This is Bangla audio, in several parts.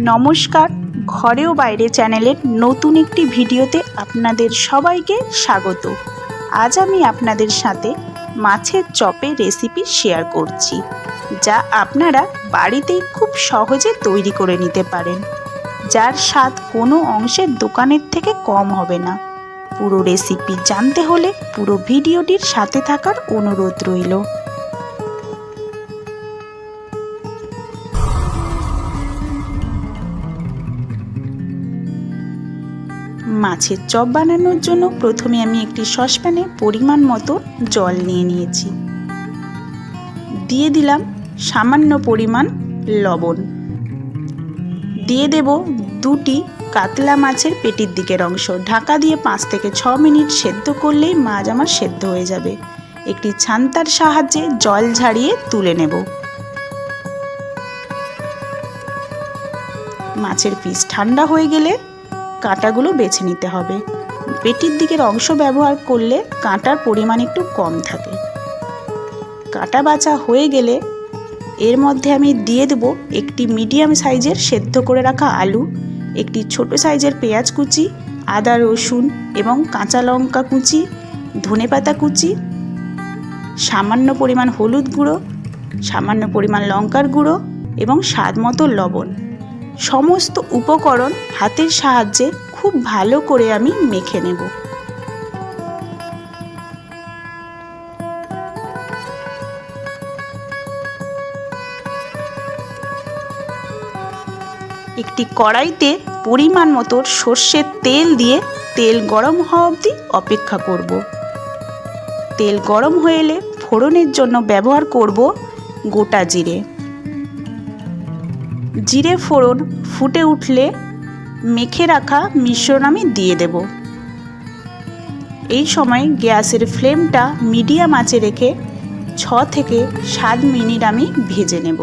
নমস্কার, ঘরে ও বাইরে চ্যানেলের নতুন একটি ভিডিওতে আপনাদের সবাইকে স্বাগত। আজ আমি আপনাদের সাথে মাছের চপের রেসিপি শেয়ার করছি, যা আপনারা বাড়িতেই খুব সহজে তৈরি করে নিতে পারেন, যার স্বাদ কোনো অংশের দোকানের থেকে কম হবে না। পুরো রেসিপি জানতে হলে পুরো ভিডিওটির সাথে থাকার অনুরোধ রইল। মাছের চপ বানানোর জন্য প্রথমে আমি একটি সসপ্যানে পরিমাণ মতো জল নিয়ে নিয়েছি। দিয়ে দিলাম সামান্য পরিমাণ লবণ। দিয়ে দেব দুটি কাতলা মাছের পেটির দিকের অংশ। ঢাকা দিয়ে 5 থেকে 6 মিনিট সেদ্ধ করলেই মাছ আমার সেদ্ধ হয়ে যাবে। একটি ছান্তার সাহায্যে জল ঝারিয়ে তুলে নেব। মাছের পিস ঠান্ডা হয়ে গেলে কাঁটাগুলো বেছে নিতে হবে। পেটির দিকের অংশ ব্যবহার করলে কাঁটার পরিমাণ একটু কম থাকে। কাঁটা বাছা হয়ে গেলে এর মধ্যে আমি দিয়ে দেব একটি মিডিয়াম সাইজের সেদ্ধ করে রাখা আলু, একটি ছোট সাইজের পেঁয়াজ কুচি, আদা রসুন এবং কাঁচা লঙ্কা কুচি, ধনেপাতা কুচি, সামান্য পরিমাণ হলুদ গুঁড়ো, সামান্য পরিমাণ লঙ্কার গুঁড়ো এবং স্বাদ মতো লবণ। সমস্ত উপকরণ হাতের সাহায্যে খুব ভালো করে আমি মেখে নেব। একটি কড়াইতে পরিমাণ মতো সর্ষের তেল দিয়ে তেল গরম হওয়া অবধি অপেক্ষা করব। তেল গরম হয়ে এলে ফোড়নের জন্য ব্যবহার করব গোটা জিরে। জিরে ফোড়ন ফুটে উঠলে মেখে রাখা মিশ্রণ আমি দিয়ে দেব। এই সময় গ্যাসের ফ্লেমটা মিডিয়াম আঁচে রেখে 6 থেকে 7 মিনিট আমি ভেজে নেব।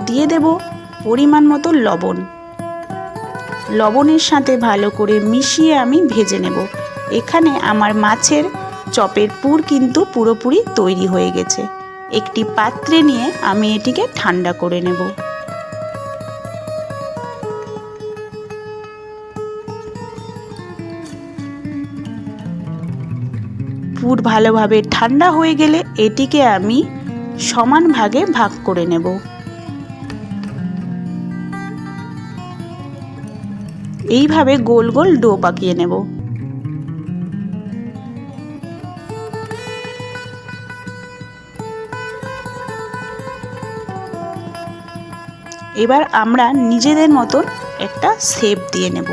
দিয়ে দেব পরিমাণ মতো লবণ। লবণের সাথে ভালো করে মিশিয়ে আমি ভেজে নেব। এখানে আমার মাছের চপের পুর কিন্তু পুরোপুরি তৈরি হয়ে গেছে। একটি পাত্রে নিয়ে আমি এটিকে ঠান্ডা করে নেব। পুর ভালোভাবে ঠান্ডা হয়ে গেলে এটিকে আমি সমান ভাগে ভাগ করে নেব। এইভাবে গোল গোল ডো পাকিয়ে নেব। এবার আমরা নিজেদের মতন একটা শেপ দিয়ে নেব।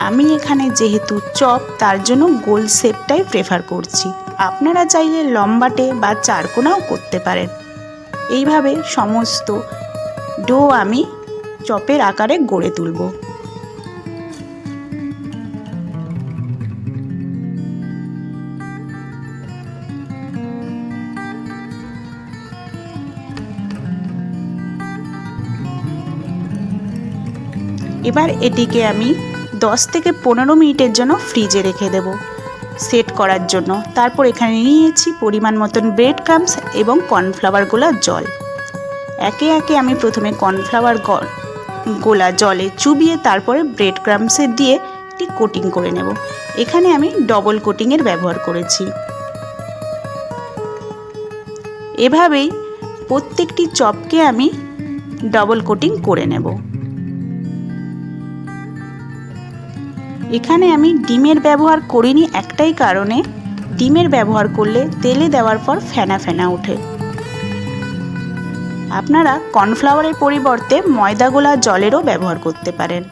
আমি এখানে যেহেতু চপ, তার জন্য গোল শেপটাই প্রেফার করছি। আপনারা চাইলে লম্বাটে বা চারকোনাও করতে পারেন। এইভাবে সমস্ত ডো আমি চপের আকারে গড়ে তুলব। এবার এটিকে আমি 10 থেকে 15 মিনিটের জন্য ফ্রিজে রেখে দেব সেট করার জন্য। তারপর এখানে নিয়েছি পরিমাণ মতন ব্রেড ক্রাম্বস এবং কর্নফ্লাওয়ার গোলা জল। একে একে আমি প্রথমে কর্নফ্লাওয়ার গোলা জলে চুবিয়ে তারপরে ব্রেড ক্রাম্বসে দিয়ে একটি কোটিং করে নেব। এখানে আমি ডবল কোটিংয়ের ব্যবহার করেছি। এভাবেই প্রত্যেকটি চপকে আমি ডবল কোটিং করে নেব। এখানে আমি ডিমের ব্যবহার করিনি একটাই কারণে, ডিমের ব্যবহার করলে তেলে দেওয়ার পর ফেনা ফেনা ওঠে। আপনারা কর্নফ্লাওয়ারের পরিবর্তে ময়দা গোলা জলেরও ব্যবহার করতে পারেন।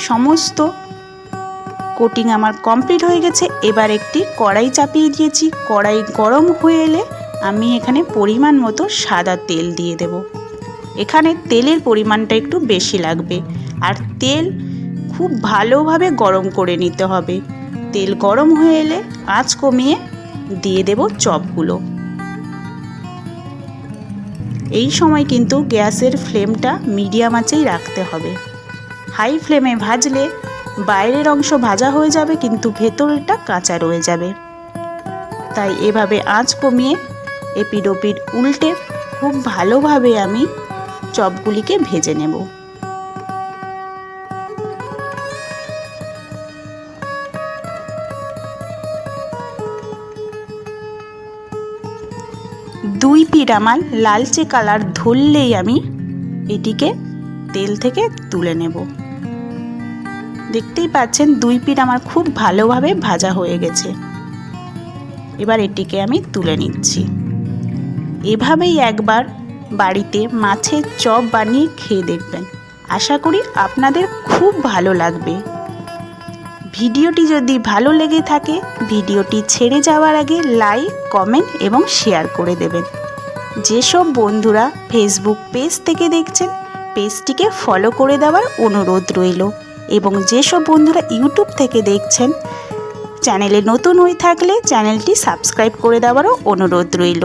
সমস্ত কোটিং আমার কমপ্লিট হয়ে গেছে। এবার একটি কড়াই চাপিয়ে দিয়েছি। কড়াই গরম হয়ে এলে আমি এখানে পরিমাণ মতো সাদা তেল দিয়ে দেব। এখানে তেলের পরিমাণটা একটু বেশি লাগবে, আর তেল খুব ভালোভাবে গরম করে নিতে হবে। তেল গরম হয়ে এলে আঁচ কমিয়ে দিয়ে দেব চপগুলো। এই সময় কিন্তু গ্যাসের ফ্লেমটা মিডিয়াম আঁচেই রাখতে হবে। হাই ফ্লেমে ভাজলে বাইরের অংশ ভাজা হয়ে যাবে কিন্তু ভেতরেরটা কাঁচা রয়ে যাবে। তাই এভাবে আঁচ কমিয়ে এপিঠ ওপিঠ উল্টে খুব ভালোভাবে আমি চপগুলিকে ভেজে নেব। দুই পিঠ আমার লালচে কালার ধরলেই আমি এটিকে তেল থেকে তুলে নেব। দেখতেই পাচ্ছেন দুই পিঠ আমার খুব ভালোভাবে ভাজা হয়ে গেছে। এবার এটিকে আমি তুলে নিচ্ছি। এভাবেই একবার বাড়িতে মাছের চপ বানিয়ে খেয়ে দেখবেন, আশা করি আপনাদের খুব ভালো লাগবে। ভিডিওটি যদি ভালো লেগে থাকে ভিডিওটি ছেড়ে যাওয়ার আগে লাইক, কমেন্ট এবং শেয়ার করে দেবেন। যেসব বন্ধুরা ফেসবুক পেজ থেকে দেখছেন পেজটিকে ফলো করে দেওয়ার অনুরোধ রইল, এবং যেসব বন্ধুরা ইউটিউব থেকে দেখছেন চ্যানেলে নতুন হয়ে থাকলে চ্যানেলটি সাবস্ক্রাইব করে দেওয়ারও অনুরোধ রইল।